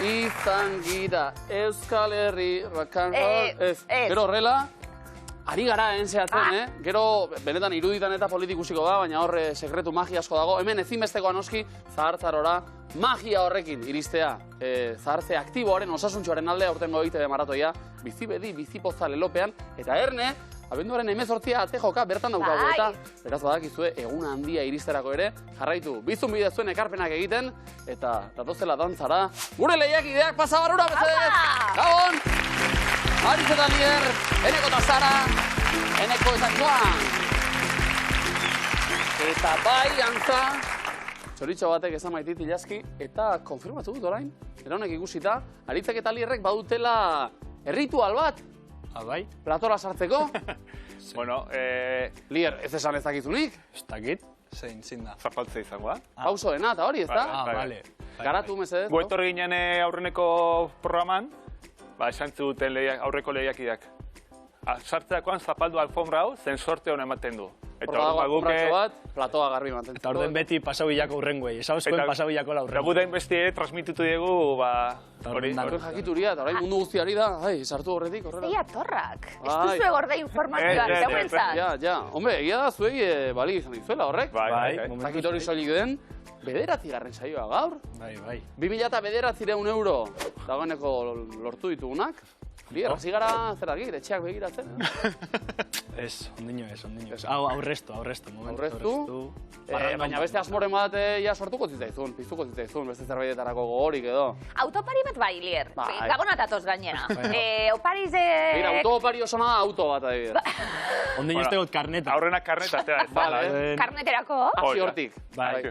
izan gira Euskal Herri rock and roll. Ez. Gero horrela, ari gara zehatzen, Gero, benetan iruditan eta politikusiko da, baina horre sekretu magia asko dago. Hemen ezinbestekoa noski, zahartzarora magia horrekin iristea. Zahartze aktiboaren, osasuntxoaren alde aurtengo egite maratoia, bizibedi, bizipoza lelopean, eta erne, abenduaren 18 ate joka bertan daukagu eta beraz badakizue eguna handia iristerako ere, jarraitu, bizun bidez zuen ekarpenak egiten, eta datozela dantzara, gure lehiakideak pasabarrura bezadez! Gabon! Aritz eta Lier, Eneko eta Zara, Eneko eta Joan! Eta bai, antza, txoritxo batek esan maitit ilaski, eta konfirmatu dut orain, eronek ikusita, Aritzek eta Lierrek badutela erritual bat, bai? Platora sartzeko? Bueno, Lier, ez esan ez dakizunik? Ez dakit. Zein da. Zapaltza izango da. Pausoena, eta hori, ez da? Bale. Garatu mesedez. Gu etorri ginen aurreneko programan, esan zuten aurreko lehiakideak. Sartzeakoan zapaldu alfombra hau, zen sorte hona ematen du. Horra dago alfombratxo bat, platoa garbi mantentzeko. Eta orden beti pasauilako urrenguei, esauzkoen pasauilako la urrenguei. Eta guden bestie transmitutu diegu, Horren jakituria, eta orain mundu guztiari da, sartu horretik, horrela. Zeia torrak, ez duzue gorde informazioa, zeuentzat. Ja, hombre, egia da zuei bali izan dizuela horrek. Bai. Zakit hori soilik den, 9. saioa gaur. Bai. 2.900 euro dagoeneko lortu ditugunak. Lier, hasi gara zerakik, etxeak begiratzen. Ez, ondino ez. Aurrestu. Aurrestu? Baina beste asmoren bat sortuko zitzaizun, piztuko zitzaizun, beste zerbaitetarako gogorik edo. Autopari bat bai, Lier. Gabonatatoz gainera. Opariz... Mira, autopari osona da auto bat adibidez. Ondino ez tegot karneta. Aurrenak karneta, Karneterako? Hasi hortik. Bai.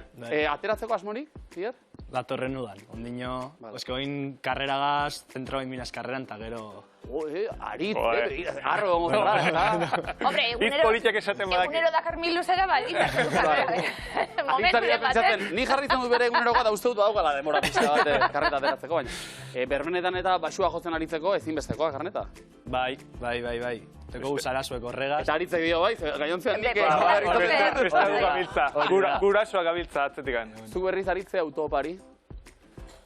Ateratzeko asmorik, Lier? Datorren udan. Ondino, esko egin karreragaz, zentro egin minaz karreran, eta gero... Aritz, arro gongo zara. Hombre, egunero dakar mil luzera bat, Aritzari pentsatzen, ni jarritzen dut bere egunerokoa da uste dut badaukala demora pizka bat karneta ateratzeko, baina berbenetan eta basua jotzen aritzeko ezinbestekoa karneta. Bai. Teko guzarazuek horregaz. Eta aritzek dio bai, gainontzean nik... Gurasoak gabiltza atzetikan. Zu berriz aritze autopari?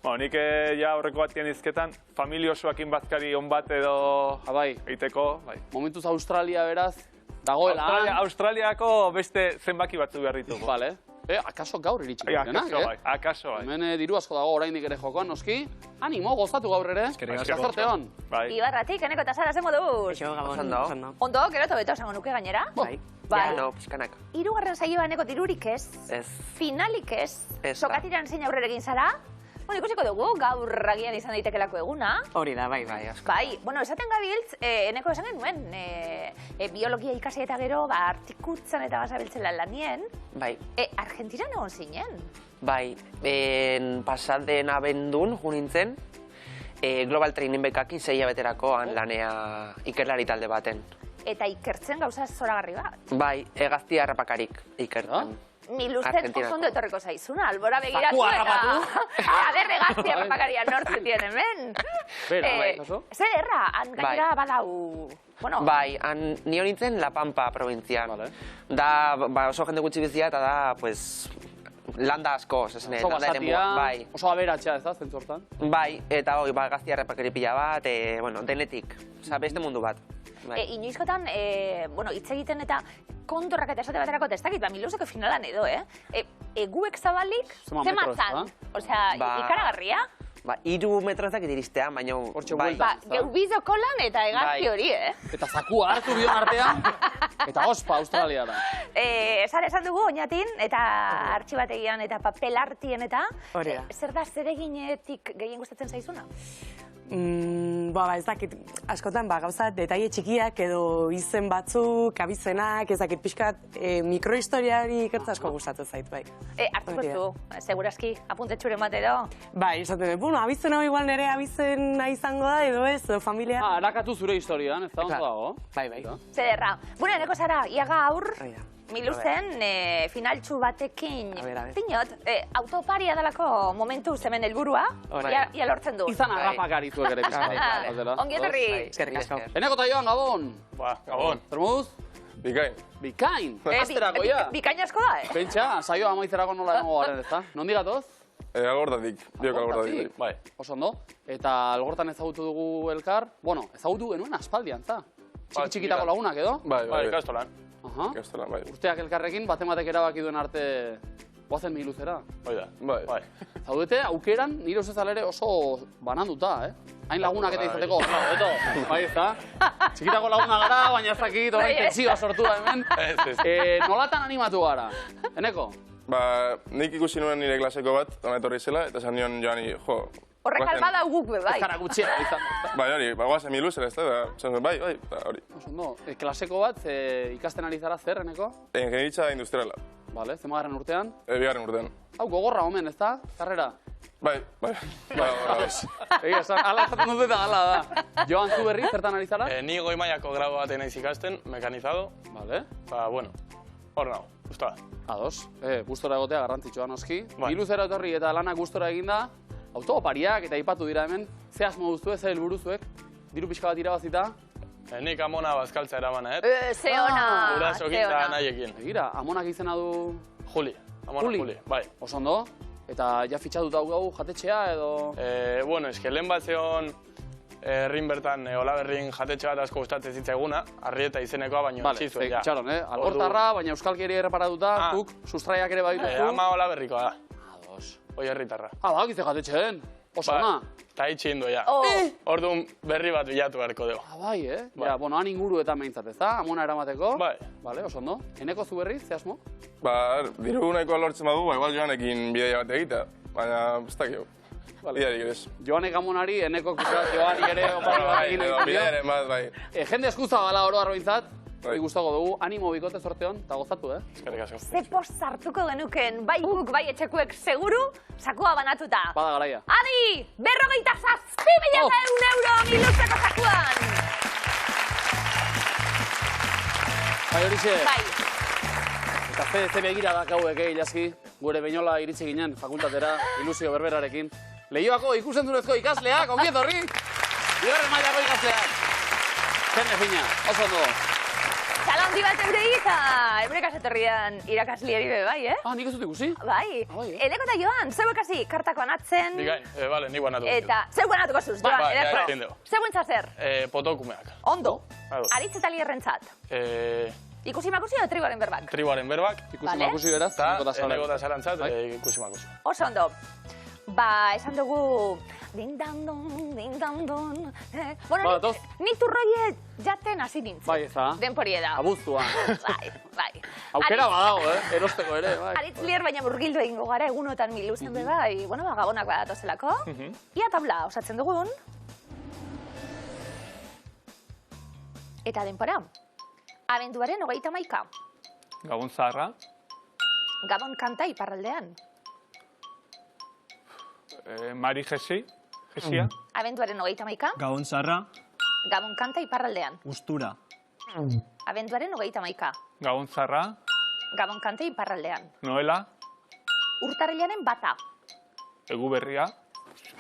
Nik ja aurreko bat izketan, familia osoakin bazkari on bat edo egiteko. Momentuz Australia beraz, dagoela. Australiako beste zenbaki batzu behar ditugu. Bale. Akaso gaur iritsiko denak, Akaso bai. Hemen diru asko dago oraindik ere jokoan, noski. Animo, gozatu gaur ere. Gazarte hon. Ibarratik, Eneko eta Zara, ze moduz? Eixo, gabon. Ondo, gero eta beto esango nuke gainera? Bai. No, pizkanak. Hirugarren saioa Eneko dirurik ez? Ez. Finalik ez? Sokatiran zein aurrera egin zara? Bueno, ikusiko dugu, gaur agian izan daitekelako eguna. Hori da, bai, asko. Bai, bueno, esaten gabiltz, Eneko esan genuen, biologia ikasi eta gero, artikutzan eta basabiltzela lanien. Bai. Argentinan egon zinen? Bai, pasaden abendun, junintzen, Global Training Bekakin 6 hilabeterako lanea ikerlari talde baten. Eta ikertzen gauza zoragarri bat? Bai, Gazti harrapakarik ikertzen. Miluzten oso ondo etorriko zaizuna, albora begiratu eta... Aderre Gazti harrapakaria nortzutien hemen. Zer erra, han gainera badau... Bai, nio nintzen La Pampa probintzian. Da, oso jende gutxi bizia eta da, pues... Landa asko, zezen. Oso basatia, oso aberatxa ez da, zentzortan? Bai, eta hoi, Gazti harrapakari pila bat, denetik. Osa, beste mundu bat. Inoizkotan, hitz egiten eta kontorrak eta esate baterako testakit, miluzeko finalan edo, Guek zabalik, ze matzan? Osea, ikaragarria? 3 metrozak iristea, baina... Geubizo kolan eta egarki hori, Eta zakua hartu bion artean, eta ospa Australiara. Esan dugu, oinatin, eta artxibategian, eta papelartien, eta... Zer da, zer eginetik gehien gustatzen zaizuna? Ez dakit, askotan, gauza, detaile txikiak edo izen batzuk, abizenak, ez dakit pixkat, mikrohistoriari ikertza asko gustatzen zait, bai. Hartuko zu, segurazki, apuntetxuren bat edo? Bai, esaten dut, abizen hau igual nire abizena izango da, edo ez, edo familia. Erakatu zure historian, ez da ondo dago. Bai. Zederra. Eneko Zara, iaga aur, miluzen, finaltxu batekin, zinot, autoparia dalako momentu zemen helburua, ia lortzen du. Izan agapakari zuek ere pizka. Ongi etorri. Eneko eta Joan, Gabon. Gabon. Zermuz? Bikain. Azterako, ja. Bikain asko da, Pentsa, saioa amaitzerako nola egongo garen, ez da? Nondi gatoz? Algortatik, biok algortatik. Bai. Oso ondo. Eta algortan ezagutu dugu elkar, bueno, ezagutu genuen aspaldian, za? Txiki-txikitako lagunak edo? Bai, ikastolan. Ikastolan, bai. Urteak elkarrekin, batek erabaki duen arte goazen miluzera. Hoi da. Bai. Zaudete, aukeran, nire ustez ere oso bananduta, Hain lagunak eta izateko, bai, ez da? Txikitako lagunak gara, baina ez dakit, orain tentsioa sortu da hemen. Nolatan animatu gara? Eneko? Nik ikusi nuen nire klaseko bat, hona etorri zela, eta zan nion joani, jo... Horrek albada guk be, bai. Ez gara gutxera, izan. Bai, hori, guazen miluzera, ez da, bai, hori. Klaseko bat, ikasten ari zara zer, Eneko? Ingenieritza industriala. Bale, zemagarren urtean? Bigarren urtean. Hau, gogorra omen, ez da? Karrera? Bai. Ega, ala esaten dut eta ala da. Joan, zu berri, zertan ari zara? Ni goi mailako gradu baten naiz ikasten, mekanizado. Bale. Bueno, hor nago, gustora. Ados, gustora egotea garrantzitsua noski. Biluzera etorri eta lanak gustora eginda, autoopariak eta aipatu dira hemen, ze asmo duzue, ze helburuzuek, diru pixka bat irabazita? Nik amona bazkaltza eramana, Ze ona! Gurasokin eta nahiekin. Egira, amonak izena du... Juli, amona Juli, bai. Oso ondo? Eta ja fitxatuta gau jatetxea edo... Bueno, eske lehen bat zeon herrin bertan, Olaberrin jatetxe bat asko gustatzen zitzaiguna, Arrieta izenekoa, baino txizu, ja. Txaron, Algortarra, baina euskalki ere erreparatuta, zuk, sustraiak ere badituzu. Ama Olaberrikoa da. Ados. Oi herritarra. Bakizte jatetxeen. Oso ona. Eta hitxe hindu, ja. Orduan berri bat bilatu beharko dugu. Bai, Ja, bueno, han inguruetan behintzat, ez da? Amona eramateko. Bai. Bale, oso ondo. Eneko zu berri, ze asmo? Diru nahikoa lortzen badu, igual Joanekin bideia bat egitea, baina ez dakio. Bidearik ere ez. Joanek Amonari, Eneko Joanik ere opari bat egin egin. Bidearen bat, bai. Jende eskuza gala oro arrointzat. Gustago dugu, animo bikote sorteon, eta gozatu, Eskerrik asko. Ze post sartuko genuken, bai guk, bai etxekuek seguru, sakua banatuta. Bada garaia. Adi, 57.000 euro miluzeko sakuan! Bai horixe. Bai. Eta ze begira da hauek, Ilaski, gure Beñola iritsi ginen fakultatera, ilusio berberarekin. Leioako ikusentzunezko ikasleak, ongi etorri! Bigarren mailako ikasleak. Jende fina, oso ondo. Txala handi bat eurei eta eurekaz etorrian irakasliari be bai, Nik ez dut ikusi? Bai. Eneko eta Joan, zeu ekasi kartak banatzen. Bikain, bale, nik banatu. Eta zeu banatuko zuz, Joan, ederko. Zeu entzazer? Potokumeak. Ondo. Aritz eta lierrentzat. Ikusi makusi edo tribuaren berbak? Tribuaren berbak. Ikusi makusi beraz, Eneko eta Sarantzat, ikusi makusi. Oso ondo. Esan dugu... Ding-dang-don. Bueno, ni turroiet jaten hasi nintzen. Bai, eza. Denporie da. Abuztuan. Bai. Aukera badago, erosteko ere, bai. Aritz lier baina murgildu egingo gara egunotan miluzen be bai. Bueno, gabonak badatozelako. Ia tabla osatzen dugun. Eta denpora. Abenduaren 31. Gabon zaharra. Gabon kanta iparraldean. Mari Jesia. Abenduaren 31. Gabon zaharra. Gabon kanta iparraldean. Gustura. Abenduaren 31. Gabon zaharra. Gabon kanta iparraldean. Noela. Urtarrilaren 1. Egu berria.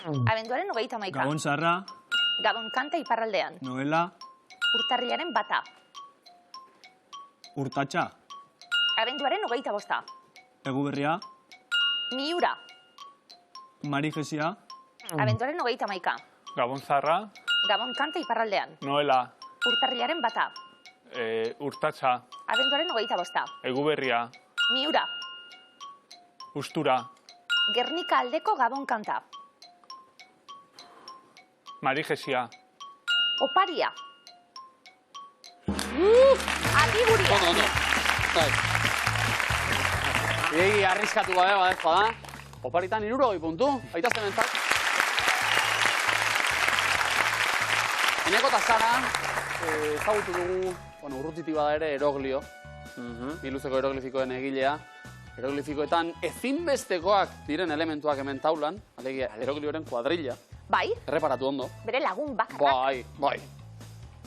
Abenduaren 31. Gabon zaharra. Gabon kanta iparraldean. Noela. Urtarrilaren 1. Urtatxa. Abenduaren 25. Egu berria. Miura. Mari Jesia. Abenduaren 31. Gabon zaharra. Gabon kanta iparraldean. Noela. Urtarrilaren 1. Urtatxa. Abenduaren 25. Egu berria. Miura. Ustura. Gernika aldeko gabon kanta. Mari Jesia. Oparia. Adiguria. Ondo. Bai. Egi arriskatu gabe, badezko da. Oparitan 60 puntu, aitazten entzat. Eneko eta Sara, ezagutu dugu, urrutitik bada ere, eroglio. Biluzeko eroglifikoen egilea. Eroglifikoetan ezinbestekoak diren elementuak hemen taulan, alegia eroglioren kuadrilla. Bai. Erreparatu ondo. Bere lagun bakarrak. Bai.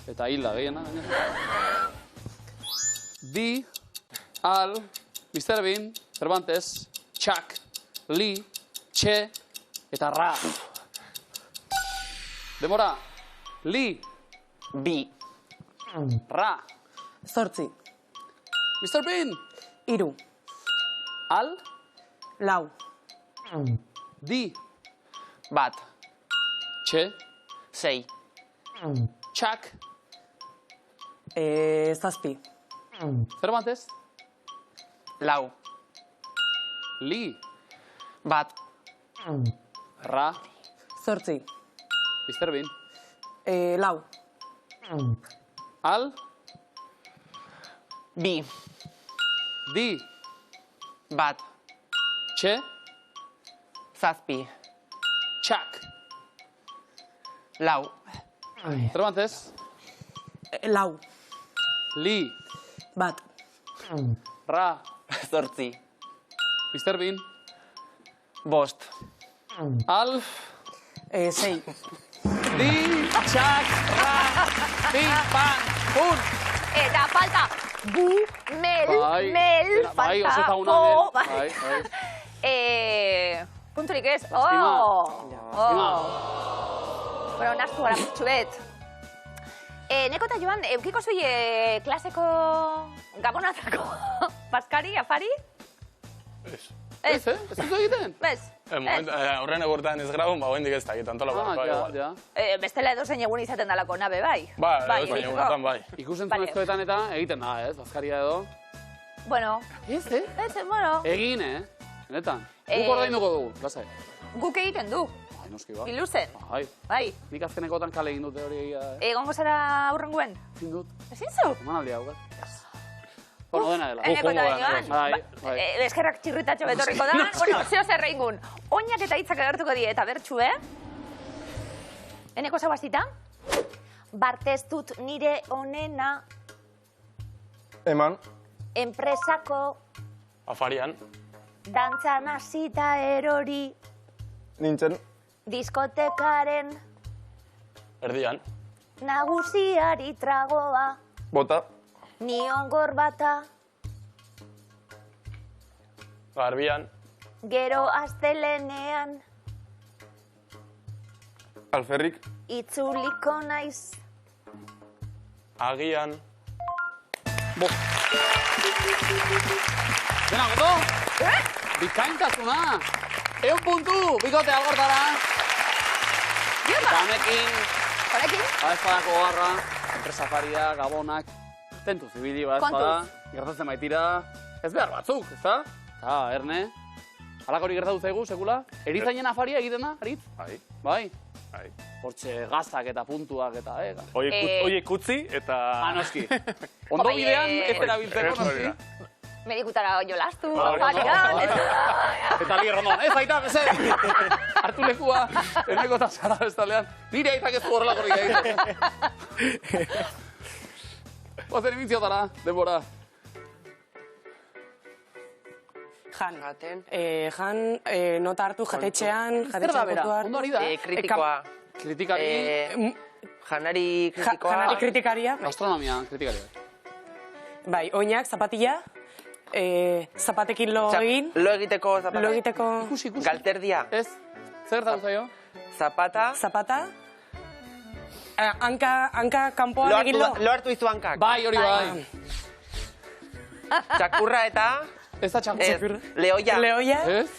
Eta hilda, gehiena. Di, Al, Mr. Bean, Cervantes, Chuck, Li, Che, eta Ra. Demora. Li. Bi. Ra. 8. Mr. Bean. 3. Al. 4. Di. Bat. Txe. 6. Txak. Zazpi. Zer batez? Lau. Li. Bat. Ra. Zortzi. Izter bin. Lau. Al. Bi. Di. Bat. Txe. Zazpi. Txak. Lau. Zer batez? Lau. Li. Bat. Ra. Zortzi. Izter bin. Bost. Al. Sei. Di. Txak. Ra. Bi. Pan. Pun. Eta falta bu, mel, Bai, oso falta zauna po. Bai. Punturik ez. Estima. Bueno, nastu gara putxuet. Neko eta Joan, eukiko zui klaseko gabonatako paskari, afari? Ez. Ez, ez duzu egiten? Bez. Horren egurtan ez graun, ba, hoendik ez dakit, antolako. Ja. Bestela edo zein egun izaten dalako nabe, bai? Ba, edo zein egurtan, bai. Ikusentzunezkoetan eta egiten da, ez? Bazkaria edo. Bueno. Ez, bueno. Egin, Benetan. Guk ordainduko dugu, lasai. Guk egiten du. Bai, noski ba. Biluzen. Bai. Nik azkenekotan kale egin dute hori egia. Egongo zara aurrenguen? Ezin dut. Ezin zu? Emanaldia haukat. Bueno, dena dela. Eneko eta Joan. Eskerrak txirritatxo betorriko da. Bueno, zeo zer reingun. Oinak eta hitzak agertuko die eta bertxu, Eneko zauazita? Bartez dut nire onena. Eman. Enpresako. Afarian. Dantzan hasita erori. Nintzen. Diskotekaren. Erdian. Nagusiari tragoa. Bota. Nion gorbata. Garbian. Gero astelenean. Alferrik. Itzuliko naiz. Agian. Dena, goto? Bikaintasuna! 100 puntu! Bikote algortara! Eta honekin... Honekin? Espadako garra, enpresafaria, gabonak... Tentu zibili, espada, gertatzen baitira... Ez behar batzuk, ezta? Eta, Erne... Halak hori gertatu zaigu, sekula? Erizainen afaria egiten da, Aritz? Bai? Hortxe gazak eta puntuak eta... Oiek utzi eta... Noski. Ondo bidean, ez erabiltzeko, noski. Medikutara jolastu, afarian... Eta li Rondon, ez aita, bezet! Hartu lekua, eneko eta zara bestalean. Nire aitak ez du horrelako hori egiten. Oazen imitziotara, denbora. Jan. Jan, nota hartu jatetxean, jatetxean kontu hartu. Ondo hori da? Kritikoa. Kritikari... Janari kritikoa. Janari kritikaria. Gastronomia, kritikaria. Bai, oinak, zapatilla, zapatekin lo egin. Lo egiteko zapata. Lo egiteko... Ikusi. Galterdia. Ez? Zer gertatu zaio? Zapata. Zapata. Hanka kanpoan egin lo. Lo hartu izu hankak. Bai, hori bai. Txakurra eta... Ez da txakurra. Lehoia. Lehoia. Ez?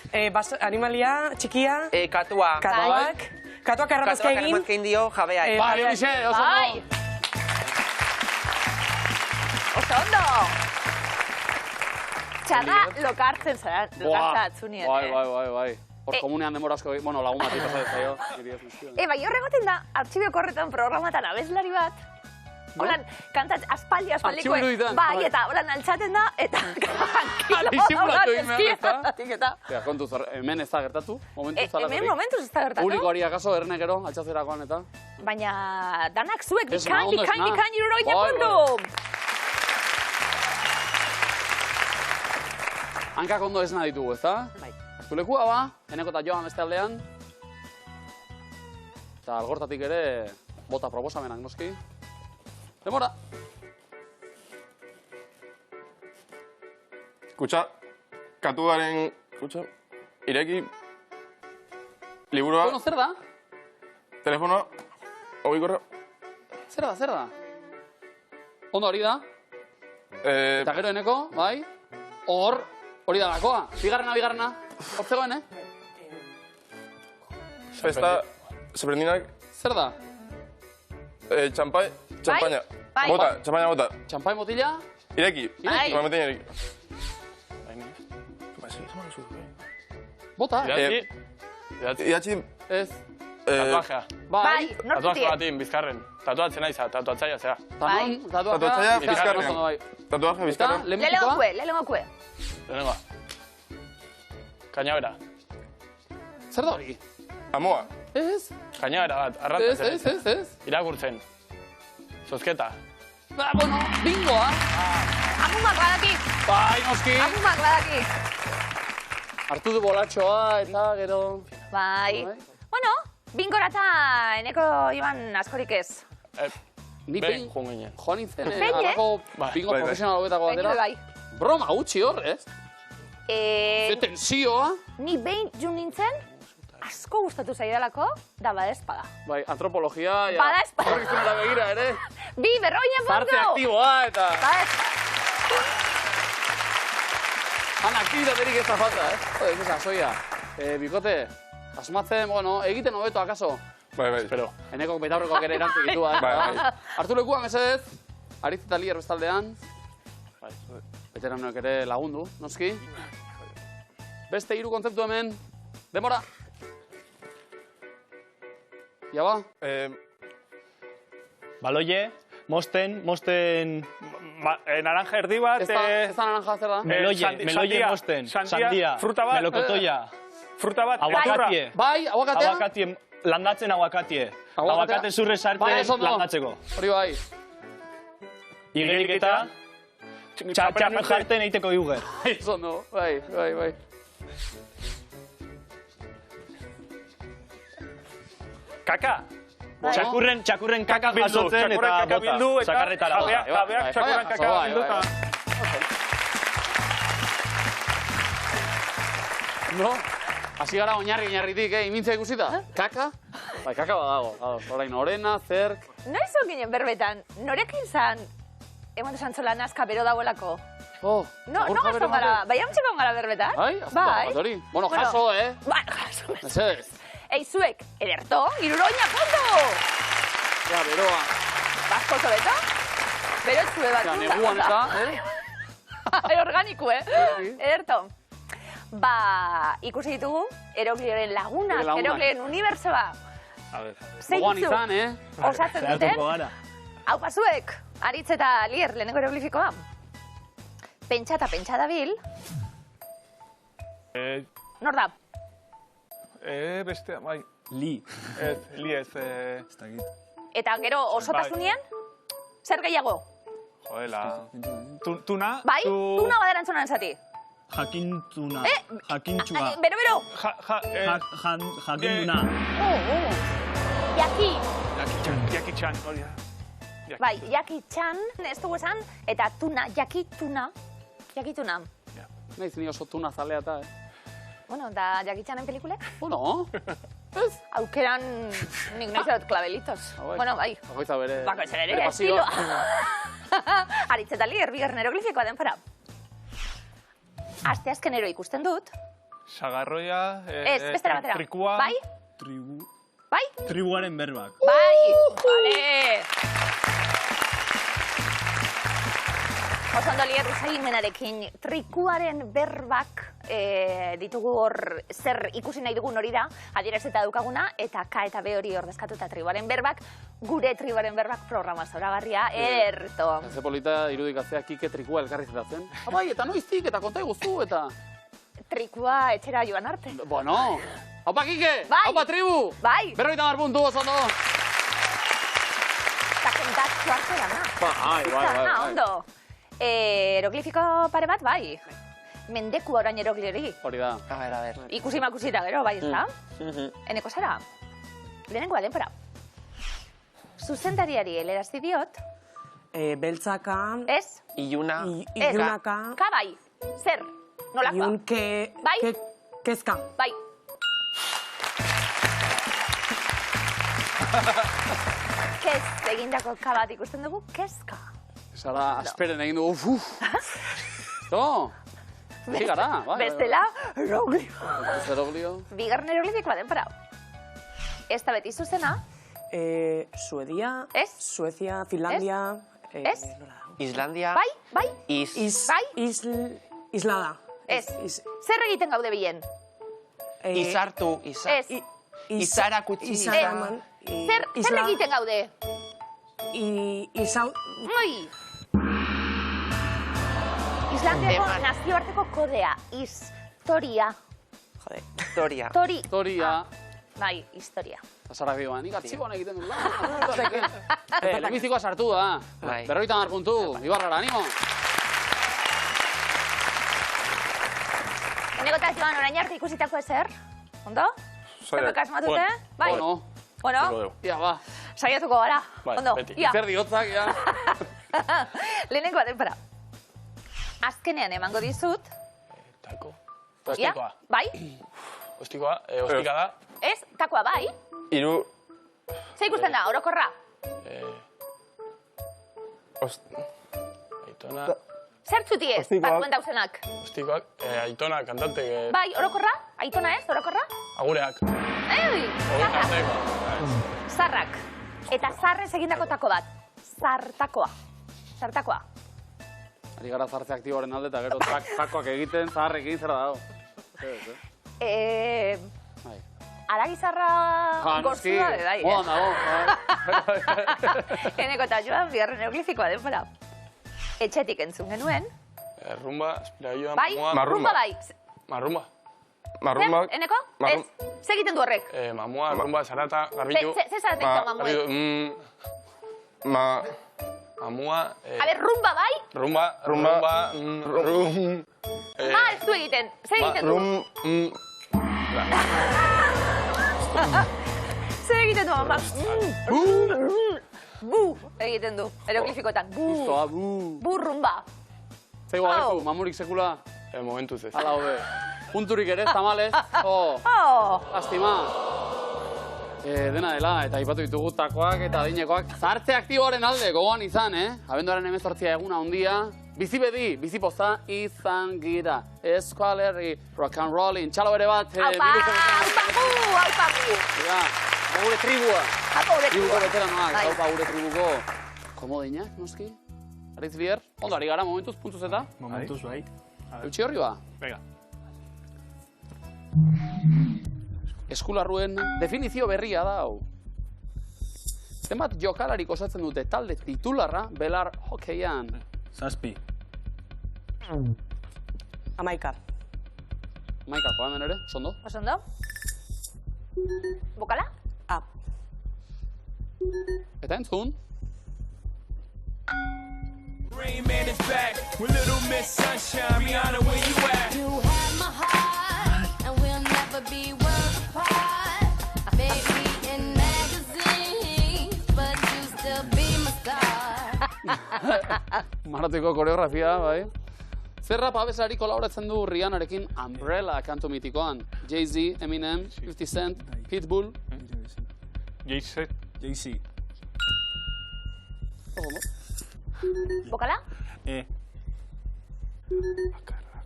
Animalia, txikia. Katua. Katuak. Katuak erramazka egin. Katuak erramazka egin dio jabea. Bai, hori xe, oso ondo. Oso ondo! Txarra lokartzen zara, lokartza atzunien. Bai. Hor komunean demorazko, bueno, lagun bat ikaza dezaio. Bai, horregoten da, artxibioko horretan programatan abeslari bat. Holan, kantat aspaldikoen. Artxibo iruditan. Bai, eta holan altzaten da, eta... Disimulatu egin behar, ezta? Eta, kontuz, hemen ez da gertatu? Hemen momentuz ez da gertatu. Publikoari akaso Erne gero, altxatzerakoan eta? Baina, danak zuek, Esna, bikain, irurogeita puntu! Hankak ondo esna ditugu, ezta? Bai. Hartu lekua, ba, Eneko eta Joan beste aldean. Eta algortatik ere, bota proposamenak, noski. Demora! Kutsa, katuaren... Kutsa, ireki... Liburua... Bueno, zer da? Telefonoa... Ogi korreo... Zer da? Ondo hori da? Eta gero Eneko, bai? Hori da lakoa. Bigarrena. Hor zegoen, Festa, serpendinak, Zer da? Txampaina. Bai. Bota, txampaina bota. Txampai motila? Ireki. Bai. Txampaina ireki. Bota? Idatzi, Ez. Tatuajea. Bai, nortu Tatuaje die. batin, bizkarren. Tatuatzen aiza, tatuatzaia zea. Bai. Tatuatzaia bizkarrean. Bai. Tatuaje bizkarrean. Lehenbizikoa? Lehenengokue. Lehenengoa. Kainabera. Zer da hori? Amoa. Ez. Kainabera bat, Ez, arrantatzen. ez. Irakurtzen. Zozketa. Ba, bueno, bingoa. Amumak badaki. Bai, noski. Amumak badaki. Hartu du bolatxoa eta gero... Bai. Bai. Bueno, bingora eta eneko iban askorik ez. Ni Behin, joan ginen. Joan nintzen, Behin, alako Bai. bingo Bai, bai. profesional hobetako Behin batera. bai. Broma gutxi hor, ez? Ze tensioa. Ni behin jun nintzen, asko gustatu zaidalako, da badezpada. Bai, antropologia, ja. Badaezpada. Horrizunera begira ere. Bi, berroina Parte puntu! aktiboa eta... Badezpada. Han aktibitaterik ez da falta, eh? Joder, ez asoia. Bikote, asmatzen, bueno, egiten hobeto akaso. Bai, bai. Espero. Enekok betaurrekok ere erantzun ditua, Bai, bai. Hartu lekuan, mesedez. Aritz eta Lier bestaldean. Bai. Veteranoek ere lagundu, noski. Beste 3 kontzeptu hemen. Demora. Ja ba? Baloie, mosten... Naranja erdi bat... Ez da naranja zer da? Meloie mosten, sandia, fruta bat, melokotoia, fruta bat, aguakatie, Bai, aguakatea? aguakatie, landatzen aguakatie, aguakate zurre sarte Bai, ez ondo. landatzeko. Hori bai. Igeriketa, txapen jarten eiteko iuger. Ez ondo, bai. Kaka. Txakurren kaka jasotzen eta bota, sakarretara. Jabeak txakurren kaka bildu eta... No? Hasi gara oinarritik, imintza ikusita? Kaka? Bai, kaka badago. Orain, orena, zerk... Noiz ginen berbetan, norekin zan, eman desan zola nazka bero dagoelako? Oh, No gazton gara, bai amtxeko gara berbetan? Bai? Azta, hori. Bueno, jaso, Bai, jaso. Mesedez. Ei, zuek, ederto, iruroina puntu! Ja, beroa. Basko zobeto? Bero zue bat. Ja, neguan eta, Organiku, ederto. Ba, ikusi ditugu, Eroglioren lagunak, Eroglioren unibertsoa. Gogoan izan, Osatzen duten. Hau pasuek, Aritz eta Lier, lehenengo eroglifikoa. Pentsa dabil. Nor da? Beste, bai. Li. Li ez... Eta gero osotasunean, zer gehiago? Joela... Tuna? Bai, tuna baderantzunan zati. Jakintuna, jakintxua, Bero. jakinduna. Jaki. Jakitxan, hori da. Bai, jakitxan, ez dugu esan, eta tuna, jakituna. Jakituna. Naiz ni oso tuna zalea eta, Bueno, da jakitxanen pelikulek? Bueno, ez? Aukeran nik nahi zerot klabelitos. Bueno, bai. Bakoitza bere... Bakoitza bere estilo. Aritz eta Lier, bigarren eroglifikoa denpora. Asteazkenero ikusten dut. Sagarroia... Ez, bestera batera. Trikua... Bai? Tribu. Bai? Tribuaren berbak. Bai! Vale! Osondo Lier usaimenarekin trikuaren berbak ditugu hor zer ikusi nahi dugun hori da, adierazita daukaguna, eta K eta B hori ordezkatuta tribuaren berbak, gure tribuaren berbak programa zoragarria, ederto. Ze polita irudikatzea Kike trikua elkarrizetatzen. Bai, eta noiztik, eta konta iguzu, eta... Trikua etxera joan arte. Bueno, haupa Kike! Bai! Haupa tribu! Bai! 50 puntu, osondo! Eta kontatxo arte dana. Bai. Ondo. Eroglifiko pare bat, bai. Mendeku orain erogliori. Hori da. A ver. Ikusi makusita gero, bai, ez da? Eneko zara? Lehenengoa denpora. Zuzendariari helerazti diot. Beltzaka... Ez? Iluna. Ilunaka... Ka bai. Zer? Nolakoa? Ilunke... Bai? Kezka. Bai. Kez egindako ka bat ikusten dugu, kezka. Zara, asperen egin dugu, No, hasi gara, bai. Bestela, eroglio. Eroglio. Bigarren eroglifikoa denpora. Ez da beti zuzena. Suedia. Ez. Suezia, Finlandia. Ez. Islandia. Bai. Islada. Ez. Zer egiten gaude bilen? Izartu. Ez. Izara kutsi. Zer egiten gaude? Islandiako nazioarteko kodea. Historia. Historia. Historia. Bai, historia. Zasarak dio, nik atxiboan egiten dut lan. Lehenbizikoa sartu da. 50 puntu, Ibarrara, animo. Eneko eta Joan, orain arte ikusitako ezer? Ondo? Zerbek asmatute? Bai. Bueno? Ia, ba. Saiatuko gara. Ondo? Zer diotzak, ja. Lehenengoa denpara. Azkenean emango dizut. Tako. Ia? Bai? Ostikoa, ostika da. Ez, takoa bai? Hiru... Zer ikusten da, orokorra? Aitona... Zer txuti ez, batkuen dauzenak? Ostikoak, Aitona, kantante... Bai, orokorra? Aitona ez, orokorra? Agureak. Zarrak. Eta zarrez egindako tako bat. Zartakoa. Zartakoa. Ari gara zartze aktiboaren alde eta gero takoak egiten, zaharrekin zer dago. Aragizarra gorzua de bai, Moan dago. Eneko eta Joan, bigarren neoglifikoa denbora. Etxetik entzun genuen. Rumba, espiraioa, bai? Rumba bai. Marrumba. Marrumba. Eneko? Ez, ze egiten du horrek? Mamua, rumba, zarata, garbitu. Ze zarata egiten mamuek? Mamua... A ber, rumba bai? Rumba. Ez du egiten. Zer egiten du? Zer egiten du, mama? Bu egiten du, eroglifikoetan. Bu rumba. Zego agertu, mamurik sekula? Momentuz ez. Hala hobe. Punturik ere, tamales. Lastima. Dena dela, eta aipatu ditugu takoak eta adinekoak. Zartze aktiboaren alde, gogoan izan, Abenduaren 18 eguna handia. Bizi bedi, bizi poza izan gira. Euskal Herri, rock and rollin. Txalo ere bat. Aupapu. Gure tribua. Tribuko veteranoak, Bai. haupa gure tribuko komodinak, noski. Aritz bier, ondo ari gara, momentuz, puntuz eta. Momentuz, bai. Eutxi horri ba. Venga. Eskularruen definizio berria da hau. Zenbat jokalarik osatzen dute talde titularra belar hokeian? Zazpi. 11. Maikako, hemen ere, sondo. Osondo? Bokala? Eta entzun? Rain Man is back with Little Miss Sunshine. Rihanna, where you at? You have my heart, and we'll never be worlds apart. Maybe in magazines, but you still be my star. Maratiko koreografia, bai. Zer rap abeslari kolaboratzen du Rihannarekin Umbrella kantu mitikoan? Jay-Z, Eminem, 50 Cent, Pitbull. Jay-Z. Bokala?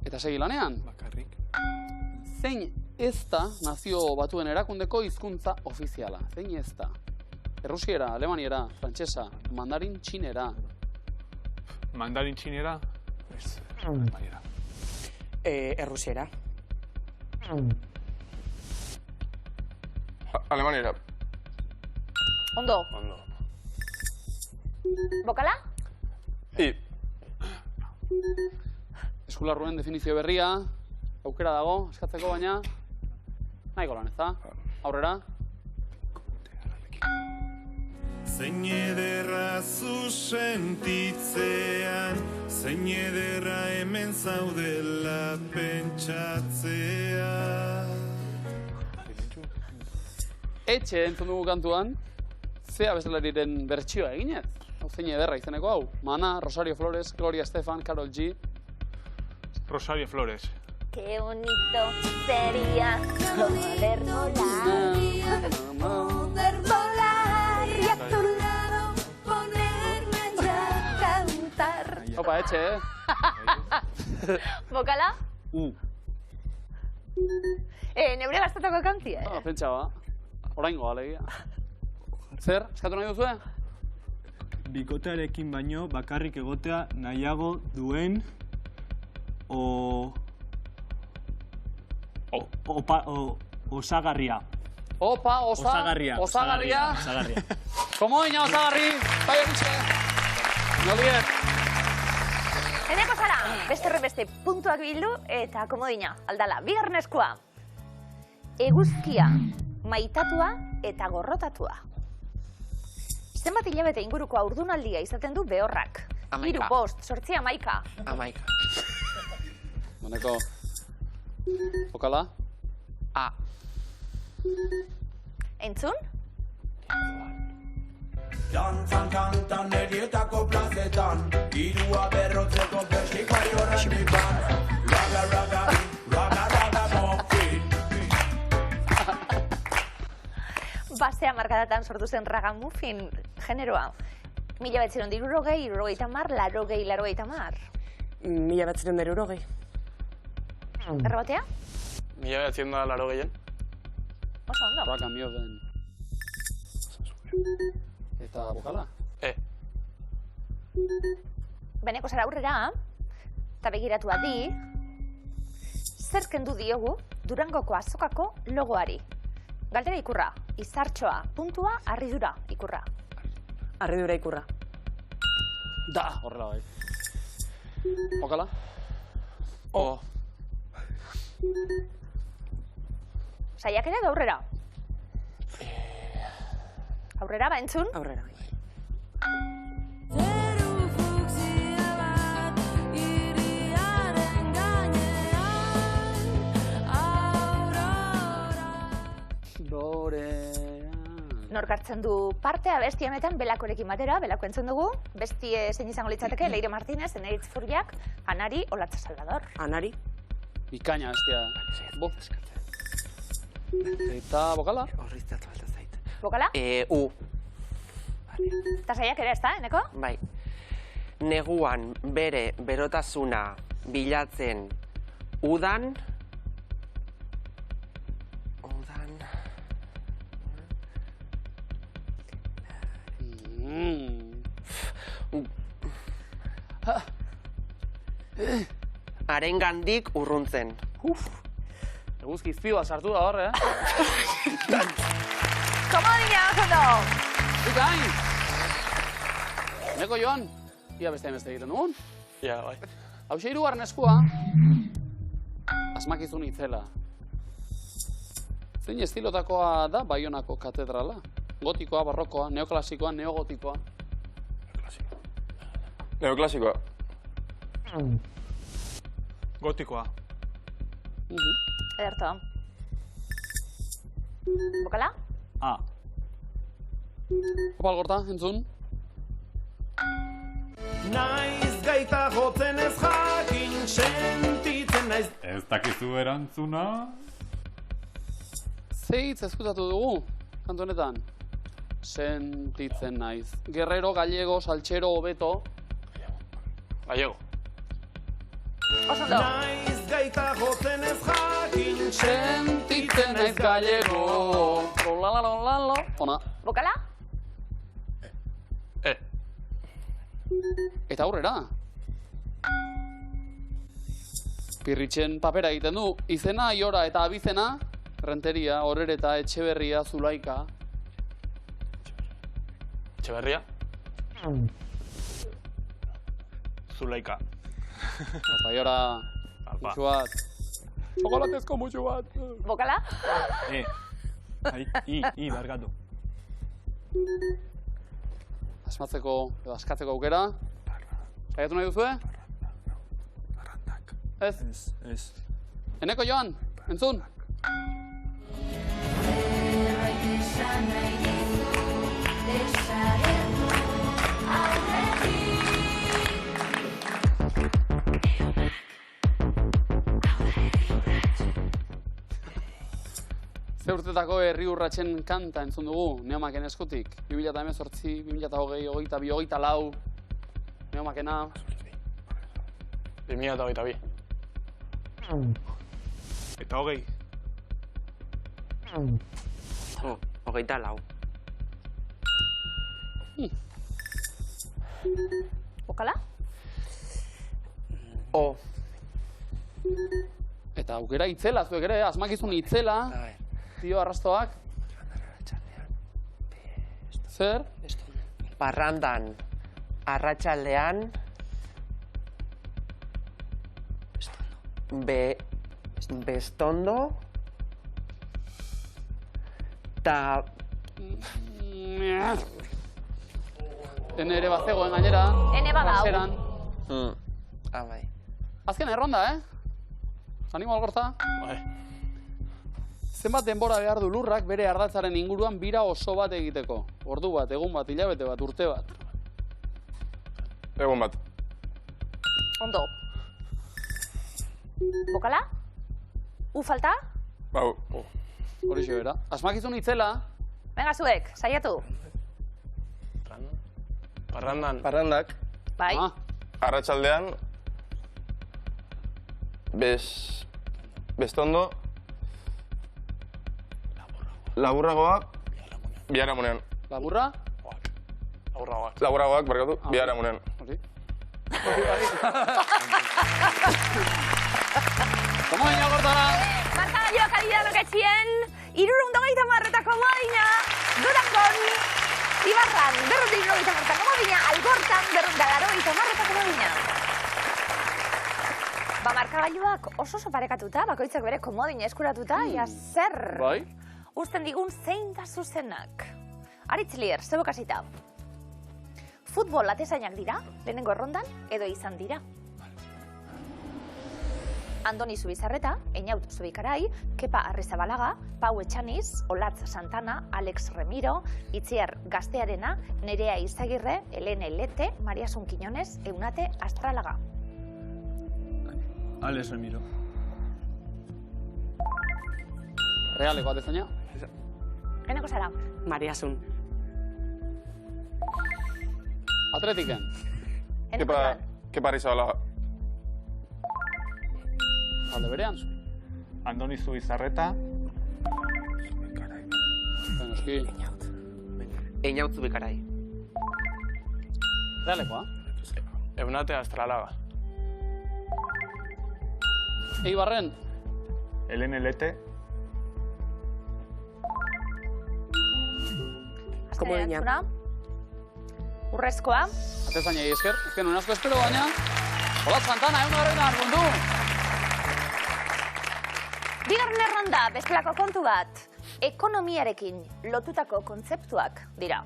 Eta segi lanean? Bakarrik. Zein ez da nazio batuen erakundeko hizkuntza ofiziala? Zein ez da? Errusiera, alemaniera, frantsesa, mandarin txinera. Mandarin txinera? Ez. Alemaniera. Errusiera. Alemaniera. Ondo. Bokala? Eskularruen definizio berria, aukera dago, eskatzeko baina, nahiko lan ez da? Aurrera? Zein ederra zu sentitzean, zein ederra hemen zaudela pentsatzea. Etxe entzun dugu kantuan, ze abeslariren bertsioa eginez? Hau zein ederra izeneko hau? Mana, Rosario Flores, Gloria Estefan, Karol G. Rosario Flores. Qué bonito sería poder volar. Poder volar y a tu lado ponerme ya a cantar. Opa, etxe, Bokala? Neure gastatako kanti, Pentsa ba. Oraingo, alegia. Zer, eskatu nahi duzue? Bikotearekin baino bakarrik egotea nahiago duen osagarria. Opa, osagarria. Komo dina osagarri, bai egitxe. Noliet. Eneko zara, beste horre puntuak bildu eta komodina, aldala, bigarnezkoa. Eguzkia, maitatua eta gorrotatua. Zenbat hilabete inguruko haurdunaldia izaten du behorrak. 3, 5, 8, 11. 11. Moneko, okala? A. Entzun? Dantzan kantan erietako plazetan, irua berrotzeko festikoa jorrandikan. Raga, raga, raga, raga, mofin. Basea markadatan sortu zen ragamuffin generoa. 1960, 70, 80, 90. 1960. Errobatea? 1980. Oso ondo. Raka mio den. Eta bokala? Beneko zara aurrera, eta begiratu adi, zer kendu diogu Durangoko azokako logoari. Galdera ikurra, izartxoa, puntua, harridura ikurra. Harridura ikurra. Da, horrela bai. Okala? O. Saiak ere aurrera. Aurrera, ba entzun? Aurrera. Nork hartzen du parte abesti honetan Belakorekin batera, Belako entzun dugu. Bestie zein izango litzateke, Leire Martínez, Eneritz Furriak, Anari, Olatza Salvador. Anari. Bikaina, bestia. Bo. Eta bokala? Horriztatu alta zait. Bokala? U. Eta saiak ere, ez da, eneko? Bai. Neguan bere berotasuna bilatzen udan... Arengandik urruntzen. Eguzki izpioa sartu da hor, Komodina, oso. Bikain! Neko joan, ia beste egiten dugun? Ia, bai. Hau xe hirugarren eskua, asmakizun itzela. Zein estilotakoa da Baionako katedrala? Gotikoa, barrokoa, neoklasikoa, neogotikoa? Neoklasikoa. Gotikoa. Ederto. Bokala? A. Opal gorta, entzun? Naiz gaita jotzen ez jakin sentitzen naiz. Ez dakizu erantzuna? Zeitz ezkutatu dugu, kantu honetan? Sentitzen naiz. Guerrero, gallego, saltxero, obeto. Gallego. Oso ondo. Naiz gaita jotzen ez jakin sentitzen naiz gallego. Lolalalo. Ona. Bokala? Eta aurrera. Pirritxen papera egiten du. Izena, Iora eta abizena. Renteria, Orereta, Etxeberria, Zulaika. Etxeberria? Zulaika. Eta Iora, musu bat. Txokolatezko musu bat. Bokala? I, barkatu. Asmatzeko, edo askatzeko aukera. Saiatu nahi duzue? Ez? Ez. Eneko joan, entzun? Ze urtetako herri urratsen kanta entzun dugu, Neomaken eskutik. 2018, 2020, 2022, 2024, Neomakena. 2022. Eta hogei. 24. Bokala? O. Eta aukera itzela, zuek ere, asmakizun itzela. Tio arrastoak. Zer? Parrandan, arratsaldean, bestondo, ta... Ene ere bat zegoen gainera. Ene badau. Klaseran. Bai. Azken erronda, Animo algorta? Bai. Zenbat denbora behar du lurrak bere ardatzaren inguruan bira oso bat egiteko? Ordu bat, egun bat, hilabete bat, urte bat? Egun bat. Ondo. Bokala? Falta? Bau. Horixe bera. Asmakizun itzela. Venga zuek, saiatu. Parrandak. Bai. Arratsaldean. Bestondo. Laburragoak. Biharamunean. Laburra? Laburragoak, barkatu. Biharamunean. Komo baina gortara? Markagailuak ari da loketxien, 330 komodina, Durangon, Ibarran, 230 komodina, Algortan, 280 komodina. Markagailuak oso parekatuta, bakoitzak bere komodina eskuratuta, ia zer? Bai? Usten digun zein da zuzenak. Aritzlier, zebokasita. Futbol atezainak dira, lehenengo errondan, edo izan dira. Andoni Zubizarreta, Einaut Zubikarai, Kepa Arrizabalaga, Pau Etxaniz, Olatz Santana, Alex Remiro, Itziar Gaztearena, Nerea Izagirre, Helene Lete, Maria Sunquiñones, Eunate Astralaga. Alex Remiro. Realeko atezaina? Eneko zara? Maria Sun. Atletiken? Kepa Arrizabalaga. Alde berean? Andoni Zubizarreta. Benoski. Einaut Zubikarai. Realekoa? Eunate Astralaga. Eibarren? Helene Lete. Komodina. Urrezkoa. Atezainei esker. Ez genuen asko espero baina. Olatz Santana, mundu! Bigarren erronda, bestelako kontu bat. Ekonomiarekin lotutako kontzeptuak dira.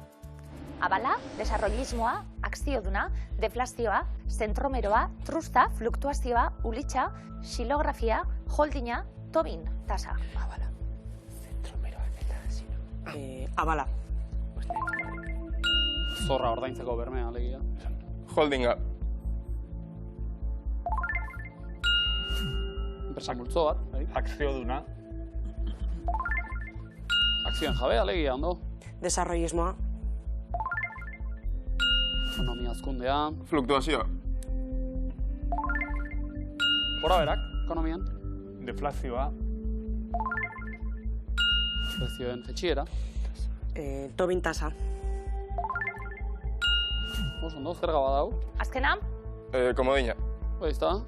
Abala, desarrollismoa, akzioduna, deflazioa, zentromeroa, trusta, fluktuazioa, ulitxa, xilografia, holdinga, tobin, tasa. Abala. Zentromeroa eta Abala. Zorra ordaintzeko bermea, alegia. Holdinga. Enpresa multzo bat, bai? Akzioduna. Akzioen jabe, alegia, ondo? Desarrollismoa. Ekonomia azkundea. Fluktuazioa. Gora berak, ekonomian. Deflazioa. Prezioen jetxiera. Tobin tasa. Ondo, zerga badau. Azkena? Komodina. Hoi izta.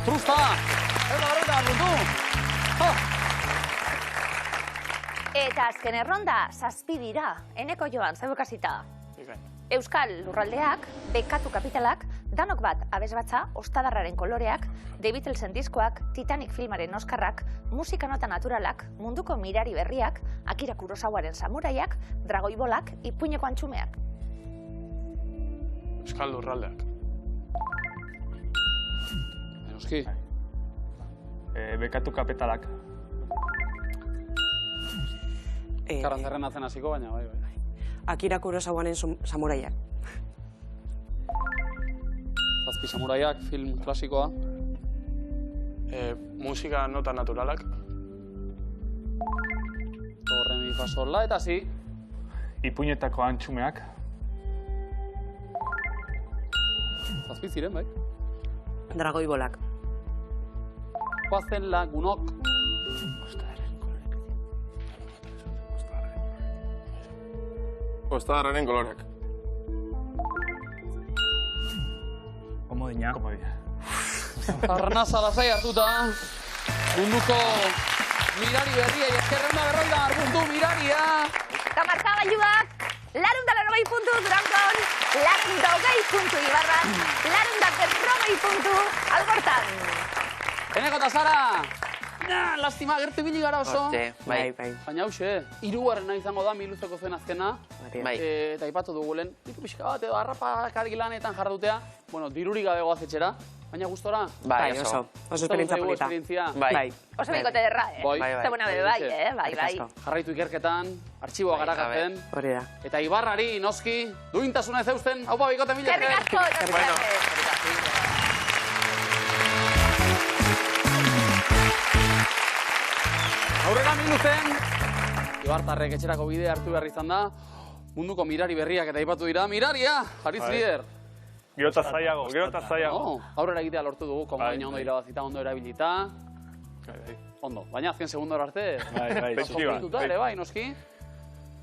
Trusta! Eta mundu! Eta azken erronda, 7 dira. Eneko Joan, zebukasita. Euskal Lurraldeak, Bekatu Kapitalak, Danok bat abesbatza, Ostadarraren koloreak, The Beatlesen diskoak, Titanic filmaren oskarrak, musika nota naturalak, munduko mirari berriak, Akira Kurosawaren samuraiak, Dragoibolak, Ipuineko antxumeak. Euskal Lurraldeak. Euski. Bekatu Kapitalak. Karantzerren atzen hasiko, baina bai. Akira Kurosawaren samuraiak. Zazpi samuraiak, film klasikoa. Musika nota naturalak. Do, re, mi, fa, sol, la, eta si. Ipuinetako antxumeak. Zazpi ziren, bai. Dragoibolak. Joazen lagunok. Ostadarraren koloreak. Komodina. Arnaza lasai hartuta. Munduko mirari berria, eskerreunda 50 puntu miraria. Eta markagailuak, 480 puntu Durankon, 420 puntu Ibarran, 440 puntu Algortan. Eneko eta Sara! Lastima, gertu ibili gara oso. Bai. Baina hause, 3. izango da miluzeko zen azkena. Eta ipatu dugu lehen, ditu pixka bat edo harrapak lanetan jardutea. Bueno, dirurik gabe goazetxera. Baina gustora? Bai, oso. Oso esperientzia polita. Bai. Oso bikote derra, Zer buena bebe bai. Jarraitu ikerketan, artxiboa garakatzen. Hori da. Eta Ibarrari, noski, duintasuna ez eusten. Haupa, bikote mila. Kerrik asko, Aurrera miluzen, Ibartarrek etxerako bidea hartu behar izan da. Munduko mirari berriak eta aipatu dira. Miraria, Haritz Lider. Gero eta zaiago. Aurrera egitea lortu dugu, komodaina ondo irabazita, ondo erabilita. Ondo, baina azken segundora arte. Konfituta ere, bai, noski.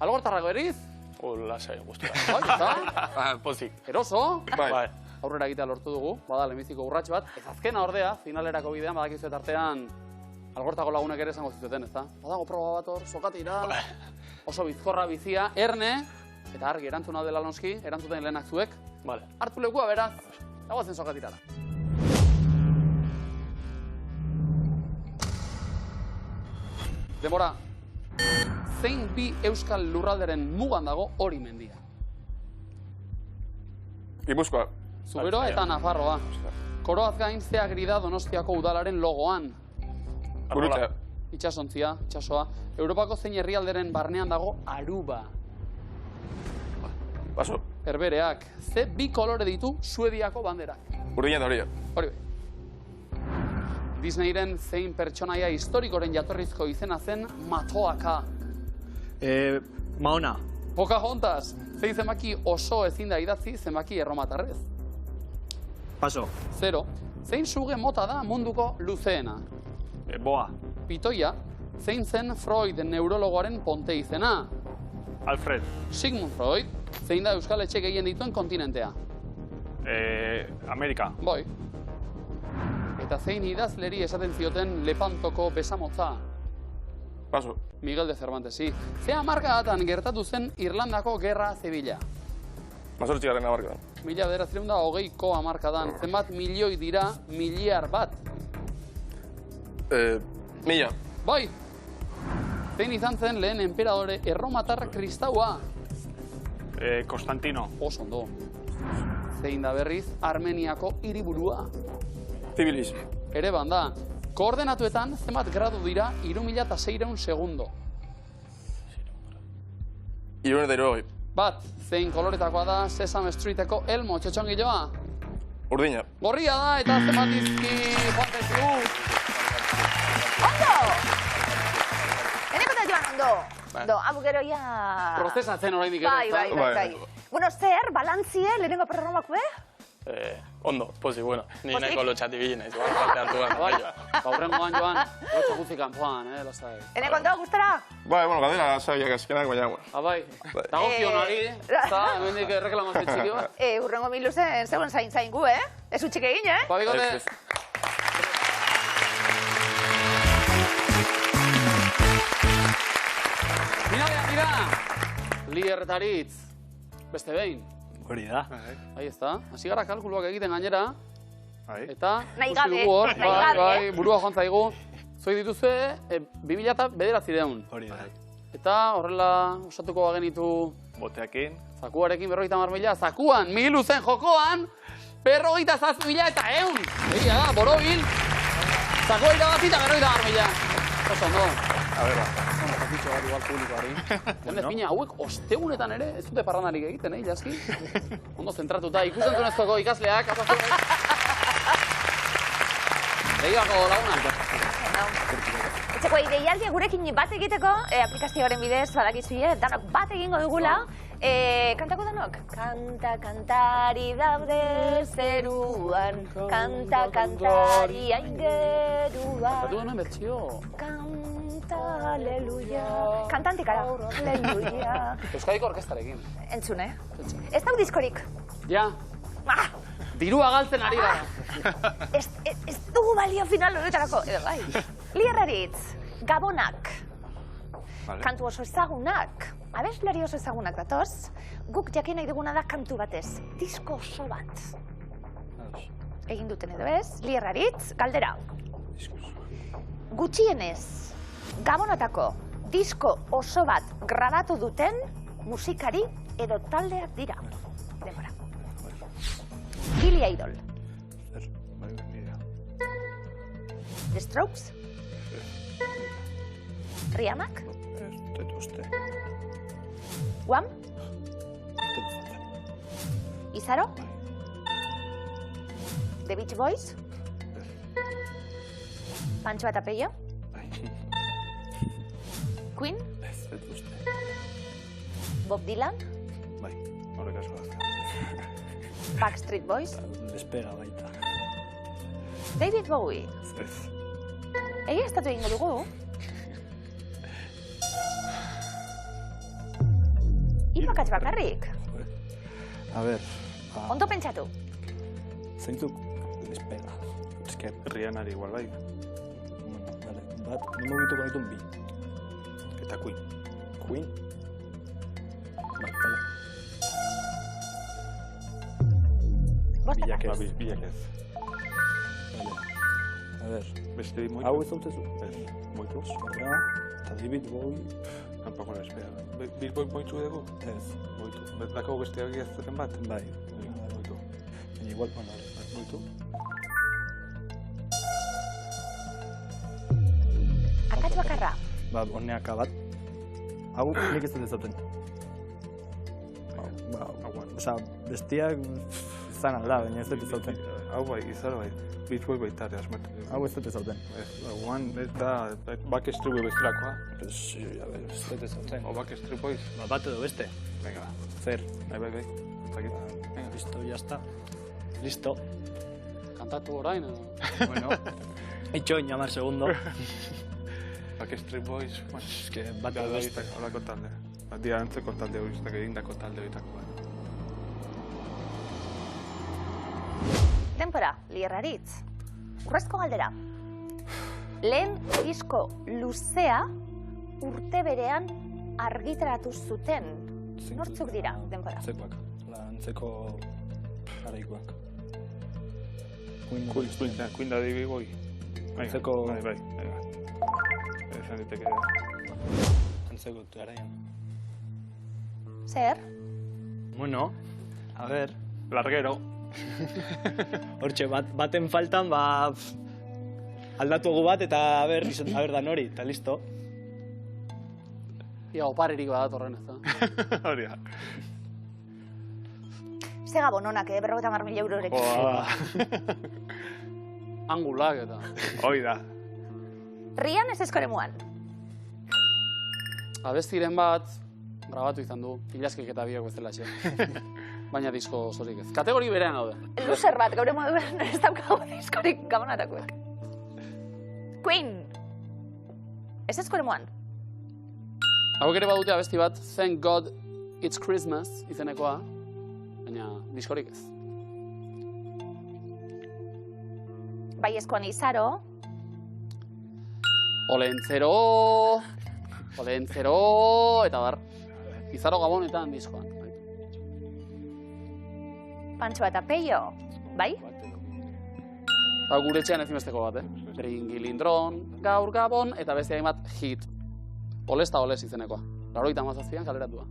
Algortarrako eriz? Lasai, gustura. Bai, eta? Pozik. Eroso? Bai. Aurrera egitea lortu dugu, bada lehenbiziko urrats bat. Ez azkena ordea, finalerako bidean, badakizuet artean Algortako lagunek ere esango zituten, ezta? Badago proba bat hor, sokatira, oso bizkorra bizia, erne, eta argi erantzuna dela noski, erantzuten lehenak zuek. Hartu lekua, beraz, dagoazen sokatirara. Demora, zein bi euskal lurralderen mugan dago hori mendia? Gipuzkoa. Zuberoa eta Nafarroa. Koroaz gain zeagri da Donostiako udalaren logoan. Gurutza. Itxasontzia, itxasoa. Europako zein herrialderen barnean dago Aruba. Baso. Herbereak. Ze bi kolore ditu Suediako banderak. Urdina eta horia. Hori bai. Disneyren zein pertsonaia historikoren jatorrizko izena zen Matoaka. Mahona. Pocahontas. Zein zenbaki oso ezin da idatzi zenbaki erromatarrez. Paso. 0. Zein suge mota da munduko luzeena. Boa. Pitoia, zein zen Freud neurologoaren ponte izena? Alfred. Sigmund Freud, zein da euskal etxe gehien dituen kontinentea? Amerika. Boi. Eta zein idazleri esaten zioten Lepantoko besamotza? Paso. Miguel de Cervantesi. Ze hamarkadatan gertatu zen Irlandako Gerra Zibila? 18. hamarkadan. 1920ko hamarkadan. Zenbat milioi dira miliar bat? 1000. Bai! Zein izan zen lehen enperadore erromatar kristaua? Konstantino. Oso ondo. Zein da berriz Armeniako hiriburua? Tbilis. Ereban da. Koordenatuetan zenbat gradu dira 3600 segundo? 360. Bat, zein koloretakoa da Sesame Streeteko Elmo txotxongiloa? Urdina. Gorria da eta zenbat izki joan zaizu? Ondo! Eneko eta joan ondo. Ondo, hau gero ya... Prozesatzen oraindik ere. Bai. Bueno, zer, balantzie, lehenengo programako, Ondo, pozik, bueno. Ni nahiko lotxati bile naiz, parte hartu gara. Gaurrengoan joan, lotxo guzti kanpoan, lasai. Eneko ondo, gustara? Bai, bueno, galdera lasaiak azkenak, baina, bueno. Bai, dagokionari, hemendik erreklamazio txiki bat. Urrengo miluzen, zegoen zain gu, Ez utxik egin, Babikote. Finalean dira, Lier eta Haritz, beste behin. Hori da. Ahí está. Hasi gara kalkuluak egiten gainera. Eta, nahi gabe. Bai, burua joan zaigu. Zoi dituzue, 2009. Hori da. Eta horrela osatuko bagenitu... Boteakin. Zakuarekin 50.000. Zakuan, miluzen jokoan, 57.100. Egia da, borobil. Zakua irabazita 50.000. Oso, no. A ver, bueno, jakitxo bat igual publikoari. Jende fina, hauek ostegunetan ere, ez dute parrandarik egiten, jaski? Ondo zentratuta, ikusentzunezkoko ikasleak, Begirako lagunak. Etxeko ideialdia gurekin bat egiteko, aplikazioaren bidez badakizue, danok bat egingo dugula. Kantako danok? Kanta, kantari daude zeruan, kanta, kantari aingeruan. Zatu duen bertxio. kanta, aleluia. Kantantik ara, aleluia. Euskadiko orkestarekin. Entzune. Ez dau diskorik. Ja. Dirua galtzen ari gara. Ez dugu balio final horretarako. Edo bai. Lierraritz, Gabonak. Kantu oso ezagunak. Abeslari oso ezagunak datoz. Guk jakin nahi duguna da kantu batez. Disko oso bat. Egin duten edo ez, Lierraritz, galdera. Gutxienez, Gabonotako disko oso bat grabatu duten musikari edo taldeak dira. Denbora. Billy Idol. The Strokes. Rihannak. Guam. Izaro. The Beach Boys. Pancho eta Peio. Queen. Bob Dylan. Bai, horrek asko da. Backstreet Boys. Despega baita. David Bowie. Ez. Egia estatu egingo dugu. Ipakatz bakarrik. A ver. Ondo pentsatu. Zeintzuk despega. Ez que Rihanari igual bai. Vale, bat, nimo bituko gaitun bi. Eta Queen. Queen? Vale. Bilak ez. Bilak ez. Vale. A ver. Beste moitu. Hau ez dautezu? Ez. Moitu. Horra, eta David Bowie. Tampoco la espera. David Bowie moitu dugu? Ez. Moitu. Dako beste argi ez zuten bat? Bai. Moitu. Baina igual, bueno, Moitu. Akatz bakarra. Ba, honeaka bat. Hau nik ez dut ezaten. Osa, bestiak izan alda, baina ez dut ezaten. Hau bai, izan bai. Beach Boy baita ere asmatu. Hau ez dut ezaten. Guan, ez da, Backstreet Boys bestelakoa. Ez dut ezaten. O Backstreet Boys. Bat edo beste. Venga, Zer. bai. Venga. Listo, ya está. Listo. Kantatu orain, edo? Bueno. Hecho en llamar segundo. Backstreet Boys, bueno. Es que bat edo beste. Horako talde. Dira antzeko talde horiek egindako talde horietako bat. Denbora, Lierraritz. Urrezko galdera. Lehen disko luzea urte berean argitaratu zuten. Nortzuk dira, denbora? Antzekoak. Antzeko garaikoak. Queen da David Bowie. Antzeko... Bai. Ezan diteke. Antzeko garaian. Zer? Bueno, a ver. Largero. Hortxe, baten faltan, aldatu egu bat eta a ber dan hori, eta listo. Ia, oparerik badatorren ez da. Hori da. Ze gabononak, 50.000 eurorekin. Angulak eta. Hoi da. Rian ez eskoremuan. Abestiren bat, grabatu izan du, ilaskek eta biak bezalaxe. Baina disko osorik ez. Kategori berean hau da. Luzer bat, gaur moduan ez daukagu diskorik gabonatakoek. Queen. Ez eskoremuan. Hauek ere badute abesti bat, Thank God It's Christmas izenekoa, baina diskorik ez. Baiezkoan Izaro. Olentzero, eta bar. Izaro Gabonetan diskoan. Pancho eta Peio, bai? Hau gure etxean ezinbesteko bat, Bringilindron, Gaur Gabon, eta beste hainbat hit. Olesta oles izenekoa. 97an kaleratua.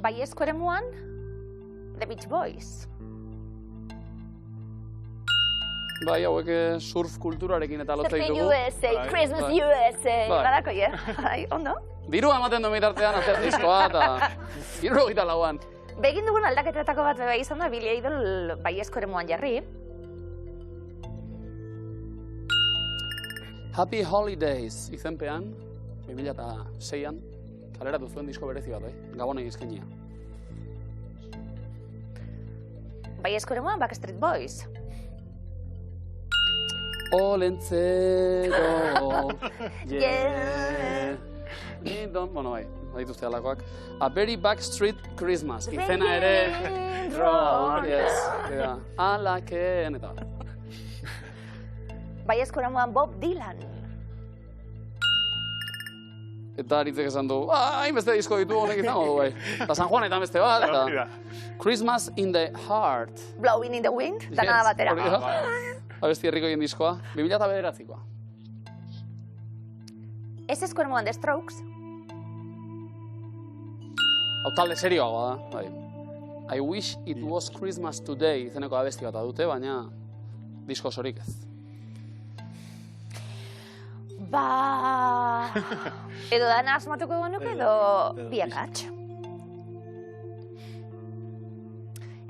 Baiezko eremuan, The Beach Boys. Bai, hauek surf kulturarekin eta lotzen Surfing ditugu. USA, Christmas USA, badako, bai, ondo? Dirua ematen du mitartean azer diskoa eta 74an. Begin dugun aldaketretako bat bai izan da, Billy Idol baiezko eremuan jarri. Happy Holidays izenpean, 2006an, kaleratu zuen disko berezi bat, Gabonei izkenia. Baiezko eremuan Backstreet Boys. Olentzero. Bueno, bai, badituzte alakoak. A Very Backstreet Christmas. Izena ere... Alaken, eta... Baiezko eramuan Bob Dylan. Eta aritzek esan du, hainbeste disko ditu honek izango du, bai. Eta San Juanetan beste bat, eta... Christmas in the Heart. Blowing in the Wind, dana batera. Abesti herrikoien diskoa, 2009koa. Ezezko eramuan The Strokes. Hau talde serioagoa da, bai. I wish it was Christmas today, izeneko abesti bat dute, baina disko osorik ez. Ba... Edo dana asmatuko genuke edo biakatx.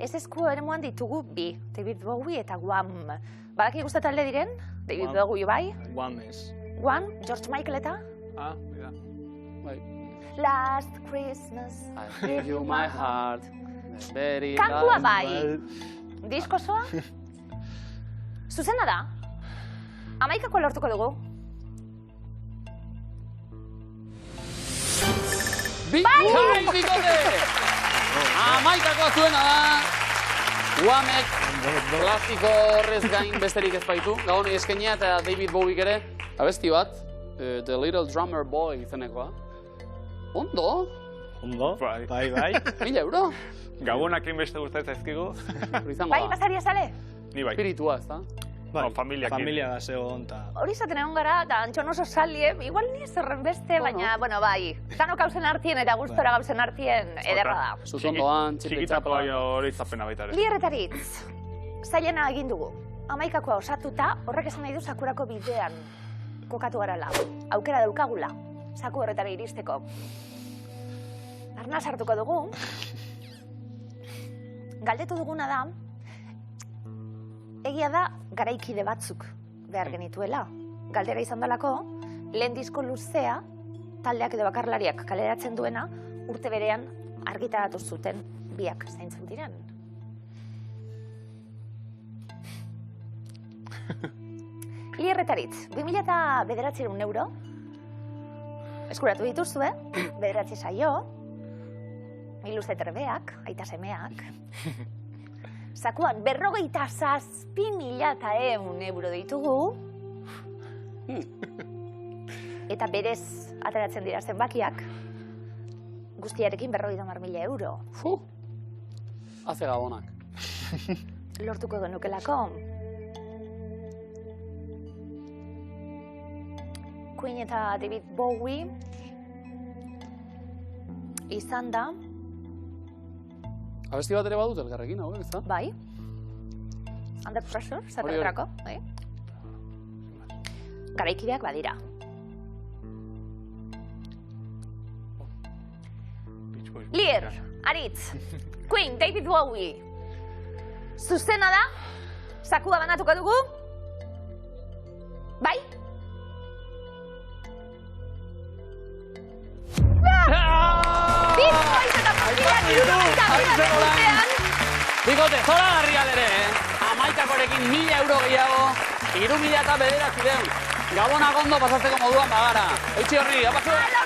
Ezezko eramuan ditugu bi, David Bowie eta Wham. Badaki guztat talde diren? David Bowie bai? Wham ez. Wham, George Michael eta? Mira. Bai. Last Christmas, I give you my heart. Kantua bai. Disko zoa? Zuzena da? 11 lortuko dugu. Bai, bikote! 11koa zuena da. Whamek, klasiko horrez gain besterik ez baitu. Gabonei eskenia eta David Bowiek ere. Abesti bat, The Little Drummer Boy izenekoa. Ondo? Ondo? Bai. 1.000 euro? Gabonak beste gustatzen zaizkigu. Bai, basaria sale? Ni bai. Espiritua, ez da? Bai, familia da zegoen, eta... Hori izaten egon gara, eta antxon oso salie, igual ni ez horren beste, baina, bueno, bai. Zanok hausen hartien eta gustora gauzen hartien ederra da. Zuzondoan, txikitzapoa hori zapena baita ere. Lierretaritz, zailena egin dugu. 11koa osatuta, horrek esan nahi du Sakurako bidean kokatu garala. Aukera daukagula, Saku horretara iristeko. Arnaz hartuko dugu. Galdetu duguna da, egia da garaikide batzuk behar genituela. Galdera izan dalako, lehen disko luzea, taldeak edo bakarlariak kaleratzen duena, urte berean argitaratu zuten biak zaintzen diren. Lierretaritz, 2009 euro, eskuratu dituzue, 9 saio, Miluze Terbeak, aita semeak, Sakuan 57.100 euro ditugu, eta berez ateratzen dira zenbakiak, guztiarekin 50.000 euro. Haze gabonak. Lortuko genukelako. Queen eta David Bowie izan da. Abesti bat ere badut elgarrekin, hau, ez da? Bai. Under Pressure, zerretrako. Garaikideak badira. Lier, Aritz, Queen, David Bowie. Zuzena da? Sakua banatuko dugu? Bai? Bikote, zora garri aldere, Amaikakorekin 1.000 euro gehiago, 3.900 Gabonak ondo pasatzeko moduan bagara. Eitzi horri, apazue!